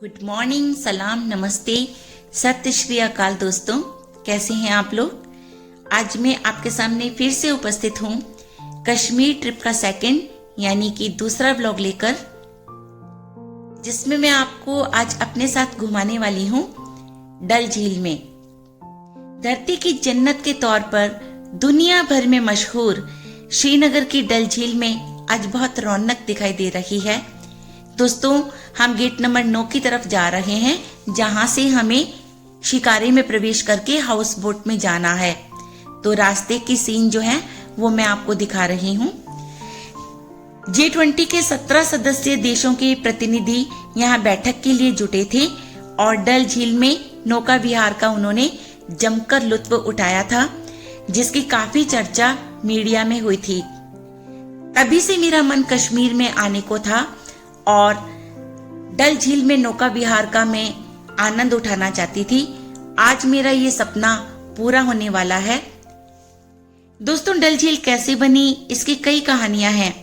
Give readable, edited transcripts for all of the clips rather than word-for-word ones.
Good morning, सलाम, नमस्ते, सत श्री अकाल दोस्तों, कैसे हैं आप लोग। आज मैं आपके सामने फिर से उपस्थित हूँ कश्मीर ट्रिप का सेकंड यानी कि दूसरा ब्लॉग लेकर, जिसमें मैं आपको आज अपने साथ घुमाने वाली हूँ डल झील में। धरती की जन्नत के तौर पर दुनिया भर में मशहूर श्रीनगर की डल झील में आज बहुत रौनक दिखाई दे रही है। दोस्तों, हम गेट नंबर 9 की तरफ जा रहे हैं, जहां से हमें शिकारे में प्रवेश करके हाउस बोट में जाना है। तो रास्ते की सीन जो है वो मैं आपको दिखा रही हूँ। G20 के 17 सदस्य देशों के प्रतिनिधि यहाँ बैठक के लिए जुटे थे और डल झील में नौका विहार का उन्होंने जमकर लुत्फ उठाया था, जिसकी काफी चर्चा मीडिया में हुई थी। तभी से मेरा मन कश्मीर में आने को था और डल झील में नौका विहार का मैं आनंद उठाना चाहती थी। आज मेरा ये सपना पूरा होने वाला है। दोस्तों, डल झील कैसे बनी, इसकी कई कहानियां हैं।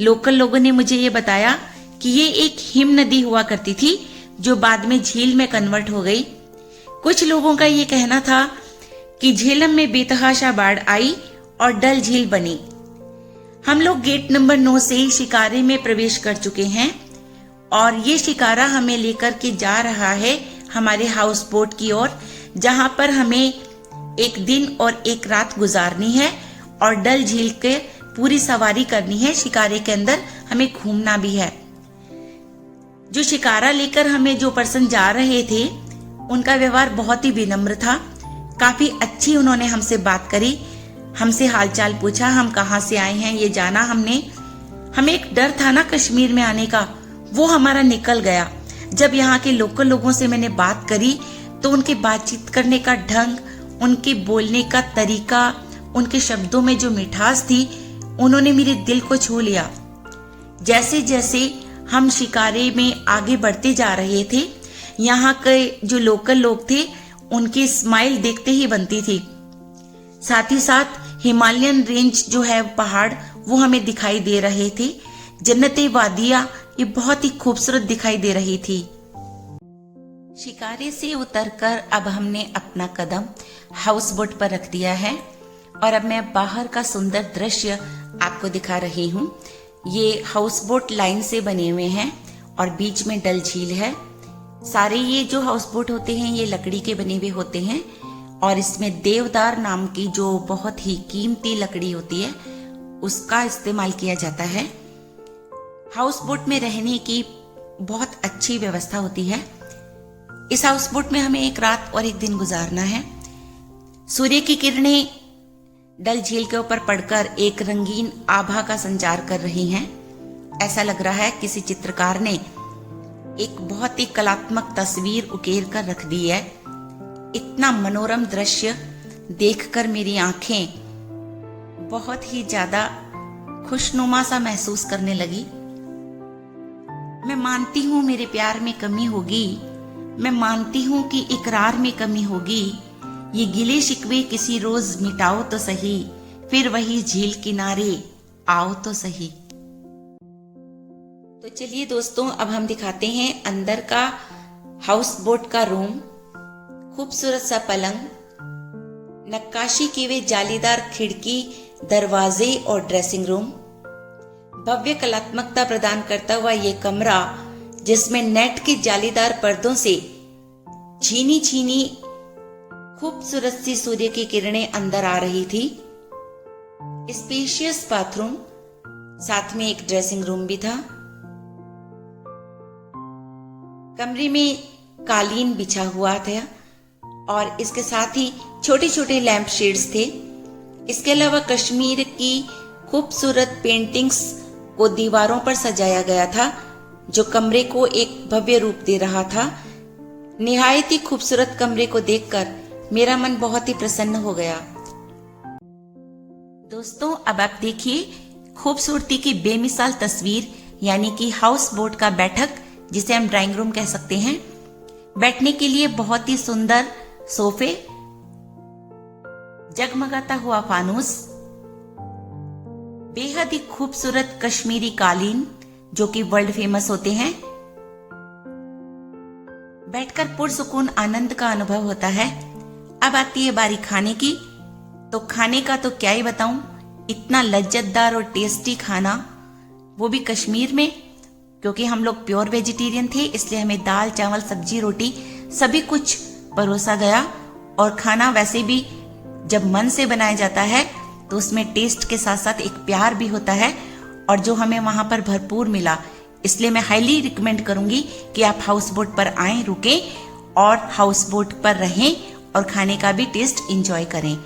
लोकल लोगों ने मुझे ये बताया कि ये एक हिम नदी हुआ करती थी जो बाद में झील में कन्वर्ट हो गई। कुछ लोगों का ये कहना था कि झेलम में बेतहाशा बाढ़ आई और डल झील बनी। हम लोग गेट नंबर 9 से शिकारे में प्रवेश कर चुके हैं और ये शिकारा हमें लेकर के जा रहा है हमारे हाउस बोट की ओर, जहां पर हमें एक दिन और एक रात गुजारनी है और डल झील के पूरी सवारी करनी है। शिकारे के अंदर हमें घूमना भी है। जो शिकारा लेकर हमें जो पर्सन जा रहे थे, उनका व्यवहार बहुत ही विनम्र था। काफी अच्छी उन्होंने हमसे बात करी, हमसे हालचाल पूछा, हम कहाँ से आए हैं ये जाना हमने। हमें एक डर था ना कश्मीर में आने का, वो हमारा निकल गया। जब यहाँ के लोकल लोगों से मैंने बात करी तो उनके बातचीत करने का ढंग, उनके बोलने का तरीका, उनके शब्दों में जो मिठास थी, उन्होंने मेरे दिल को छू लिया। जैसे जैसे हम शिकारे में आगे बढ़ते जा रहे थे, यहाँ के जो लोकल लोग थे उनकी स्माइल देखते ही बनती थी। साथ ही साथ हिमालयन रेंज जो है पहाड़, वो हमें दिखाई दे रहे थे। जन्नती वादियां ये बहुत ही खूबसूरत दिखाई दे रही थी। शिकारे से उतरकर अब हमने अपना कदम हाउस बोट पर रख दिया है और अब मैं बाहर का सुंदर दृश्य आपको दिखा रही हूँ। ये हाउस बोट लाइन से बने हुए हैं और बीच में डल झील है। सारे ये जो हाउस बोट होते हैं ये लकड़ी के बने हुए होते हैं और इसमें देवदार नाम की जो बहुत ही कीमती लकड़ी होती है उसका इस्तेमाल किया जाता है। हाउस बोट में रहने की बहुत अच्छी व्यवस्था होती है। इस हाउस बोट में हमें एक रात और एक दिन गुजारना है। सूर्य की किरणें डल झील के ऊपर पड़कर एक रंगीन आभा का संचार कर रही हैं। ऐसा लग रहा है किसी चित्रकार ने एक बहुत ही कलात्मक तस्वीर उकेर कर रख दी है। इतना मनोरम दृश्य देखकर मेरी आंखें बहुत ही ज्यादा खुशनुमा सा महसूस करने लगी। मैं मानती हूँ मेरे प्यार में कमी होगी, मैं मानती हूँ कि इकरार में कमी होगी। ये गिले शिकवे किसी रोज मिटाओ तो सही, फिर वही झील किनारे आओ तो सही। तो चलिए दोस्तों, अब हम दिखाते हैं अंदर का हाउस बोट का रूम। खूबसूरत सा पलंग, नक्काशी की हुई जालीदार खिड़की, दरवाजे और ड्रेसिंग रूम। भव्य कलात्मकता प्रदान करता हुआ ये कमरा, जिसमें नेट के जालीदार पर्दों से छीनी छीनी खूबसूरत सी सूर्य की किरणें अंदर आ रही थी। स्पेशियस बाथरूम, साथ में एक ड्रेसिंग रूम भी था। कमरे में कालीन बिछा हुआ था और इसके साथ ही छोटे छोटे लैंप शेड्स थे। इसके अलावा कश्मीर की खूबसूरत पेंटिंग्स को दीवारों पर सजाया गया था, जो कमरे को एक भव्य रूप दे रहा था। निहायत ही खूबसूरत कमरे को देखकर मेरा मन बहुत ही प्रसन्न हो गया। दोस्तों, अब आप देखिए खूबसूरती की बेमिसाल तस्वीर, यानी कि हाउस बोट का बैठक, जिसे हम ड्राइंग रूम कह सकते हैं। बैठने के लिए बहुत ही सुंदर सोफे, जगमगाता हुआ फानूस, बेहद ही खूबसूरत कश्मीरी कालीन जो कि वर्ल्ड फेमस होते हैं। बैठकर पुरसुकून आनंद का अनुभव होता है। अब आती है बारी खाने की। तो खाने का तो क्या ही बताऊं, इतना लज्जतदार और टेस्टी खाना, वो भी कश्मीर में। क्योंकि हम लोग प्योर वेजिटेरियन थे, इसलिए हमें दाल चावल सब्जी रोटी सभी कुछ परोसा गया। और खाना वैसे भी जब मन से बनाया जाता है तो उसमें टेस्ट के साथ साथ एक प्यार भी होता है, और जो हमें वहां पर भरपूर मिला। इसलिए मैं हाईली रिकमेंड करूंगी कि आप हाउस बोट पर आएं, रुकें और हाउस बोट पर रहें और खाने का भी टेस्ट एंजॉय करें।